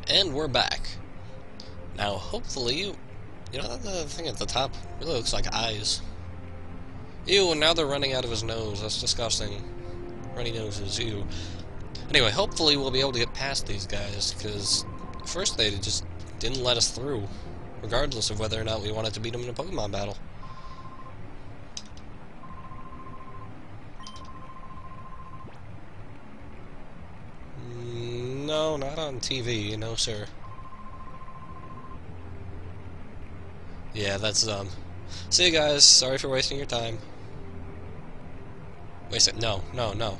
And we're back. Now, hopefully, you know, the thing at the top really looks like eyes. Ew, and now they're running out of his nose. That's disgusting. Runny noses, ew. Anyway, hopefully we'll be able to get past these guys, because first they just didn't let us through, regardless of whether or not we wanted to beat them in a Pokemon battle. No, not on TV, no sir. Yeah, that's dumb. See you guys, sorry for wasting your time. Wait a second, no.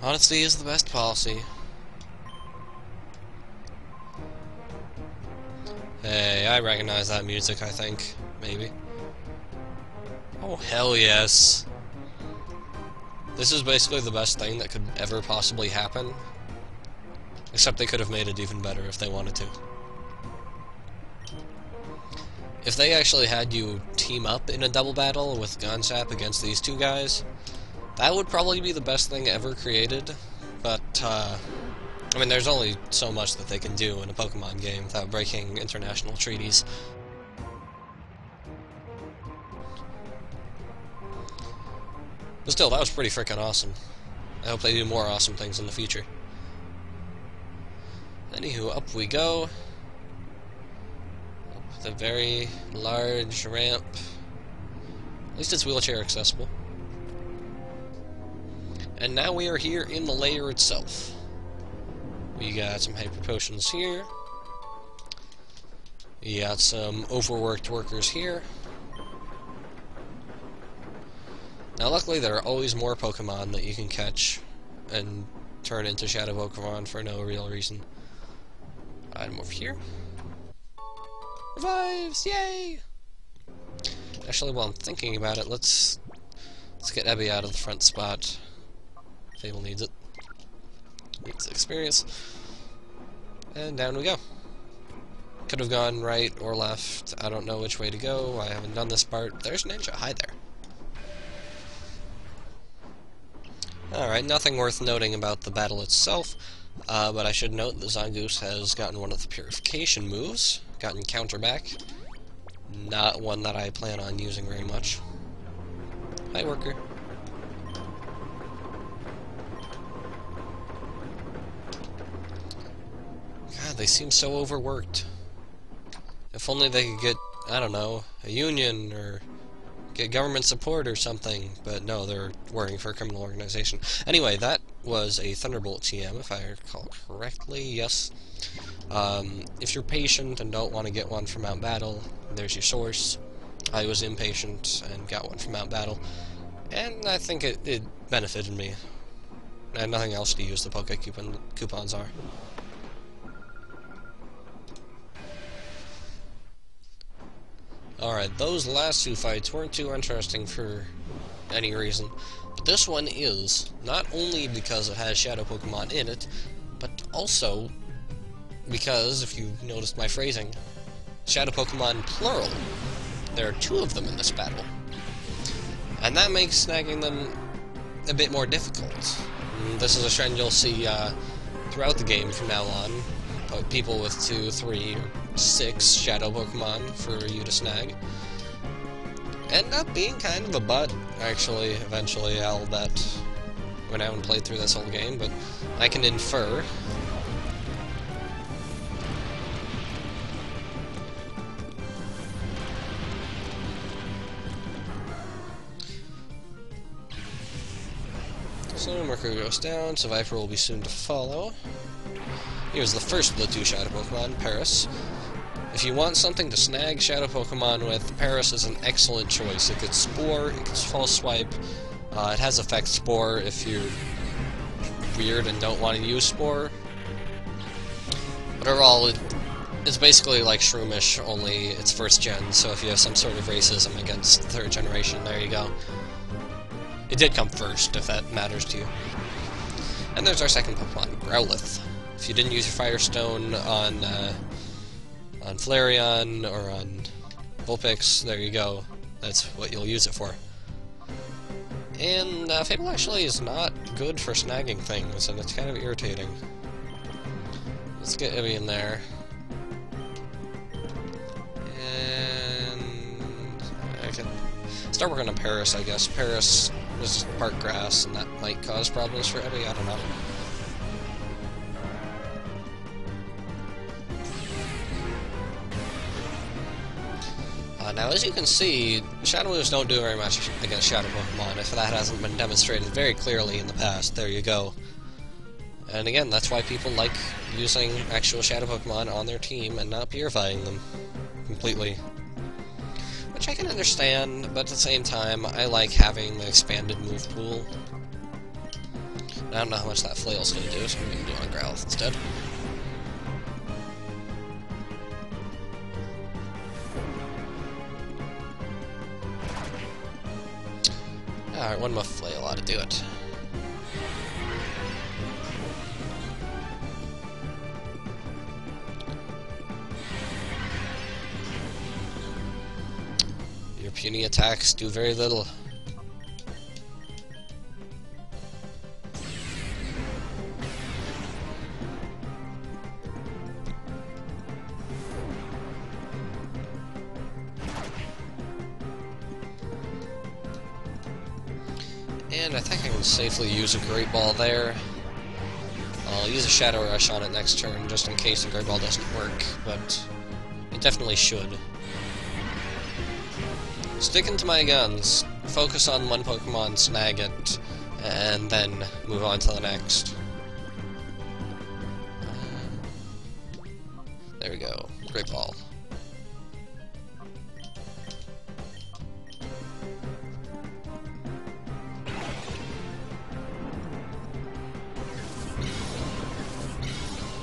Honesty is the best policy. Hey, I recognize that music, I think. Maybe. Oh, hell yes. This is basically the best thing that could ever possibly happen. Except they could have made it even better if they wanted to. If they actually had you team up in a double battle with Gonsap against these two guys, that would probably be the best thing ever created. But, I mean, there's only so much that they can do in a Pokemon game without breaking international treaties. But still, that was pretty frickin' awesome. I hope they do more awesome things in the future. Anywho, up we go. Up the very large ramp. At least it's wheelchair accessible. And now we are here in the lair itself. We got some hyper potions here. We got some overworked workers here. Now luckily there are always more Pokemon that you can catch and turn into Shadow Pokemon for no real reason. Item over here. Revives! Yay! Actually, while I'm thinking about it, let's get Ebby out of the front spot. Fable needs it. Needs experience. And down we go. Could have gone right or left. I don't know which way to go. I haven't done this part. There's Ninja. Hi there. Alright, nothing worth noting about the battle itself, but I should note that Zangoose has gotten one of the purification moves, gotten counter back. Not one that I plan on using very much. Hi, worker. God, they seem so overworked. If only they could get, I don't know, a union or get government support or something, but no, they're working for a criminal organization. Anyway, that was a Thunderbolt TM, if I recall correctly, yes. If you're patient and don't want to get one from Mount Battle, there's your source. I was impatient and got one from Mount Battle, and I think it benefited me. I had nothing else to use the Poke coupons are. Alright, those last two fights weren't too interesting for any reason, but this one is, not only because it has Shadow Pokemon in it, but also because, if you noticed my phrasing, Shadow Pokemon plural. There are two of them in this battle. And that makes snagging them a bit more difficult. This is a trend you'll see throughout the game from now on. People with 2, 3, or 6 Shadow Pokemon for you to snag. End up being kind of a butt, actually, eventually. I'll bet when I haven't played through this whole game, but I can infer. So Marker goes down, so Viper will be soon to follow. Here's the first of the two Shadow Pokemon, Paris. If you want something to snag Shadow Pokemon with, Paris is an excellent choice. It gets Spore, it gets False Swipe, it has Effect Spore if you're weird and don't want to use Spore. But overall, it's basically like Shroomish, only it's first gen, so if you have some sort of racism against third generation, there you go. It did come first, if that matters to you. And there's our second Pokemon, Growlithe. If you didn't use your Firestone on Flareon or on Vulpix, there you go. That's what you'll use it for. And Fable actually is not good for snagging things, and it's kind of irritating. Let's get Ibby in there. And I can start working on Paris, I guess. Paris is park grass, and that might cause problems for Ibby, I don't know. Now, as you can see, Shadow moves don't do very much against Shadow Pokemon, if that hasn't been demonstrated very clearly in the past. There you go. And again, that's why people like using actual Shadow Pokemon on their team and not purifying them completely. Which I can understand, but at the same time, I like having the expanded move pool. I don't know how much that Flail's going to do, so I'm going to do it on Growlithe instead. Alright, one more Flail ought to do it. Your puny attacks do very little. And I think I can safely use a Great Ball there. I'll use a Shadow Rush on it next turn, just in case the Great Ball doesn't work, but it definitely should. Sticking to my guns, focus on one Pokemon, snag it, and then move on to the next. There we go. Great Ball.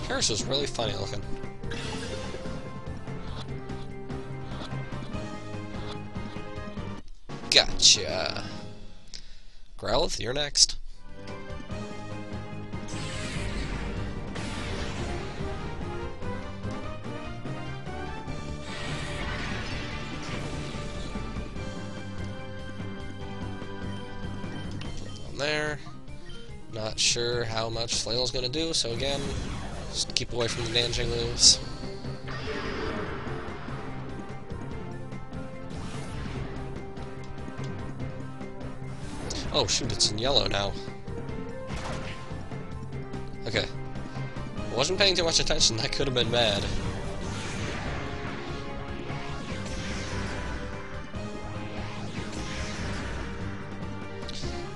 Paris is really funny looking. Gotcha. Growlithe, you're next. On there. Not sure how much Flail's gonna do, so again, just keep away from the damaging moves. Oh shoot, it's in yellow now. Okay. Wasn't paying too much attention, that could have been bad.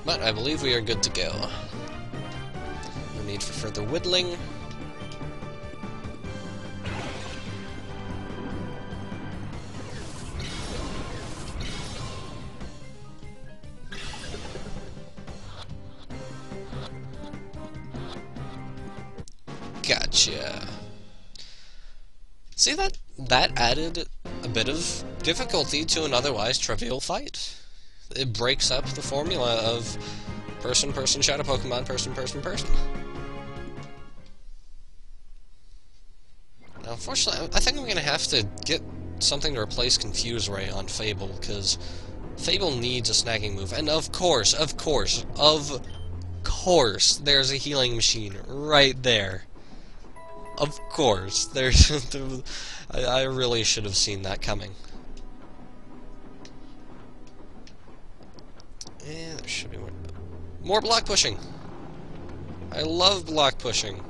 But I believe we are good to go. No need for further whittling. Gotcha. See, that added a bit of difficulty to an otherwise trivial fight. It breaks up the formula of person, person, Shadow Pokemon, person, person, person. Now, unfortunately, I think I'm gonna have to get something to replace Confuse Ray on Fable, because Fable needs a snagging move, and of course, there's a healing machine right there. Of course, there's... I really should have seen that coming. And there should be more block pushing! I love block pushing.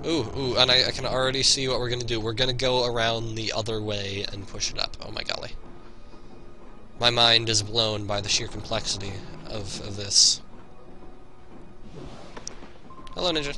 Ooh, and I can already see what we're gonna do. We're gonna go around the other way and push it up. Oh my golly. My mind is blown by the sheer complexity of this. Hello, Ninja.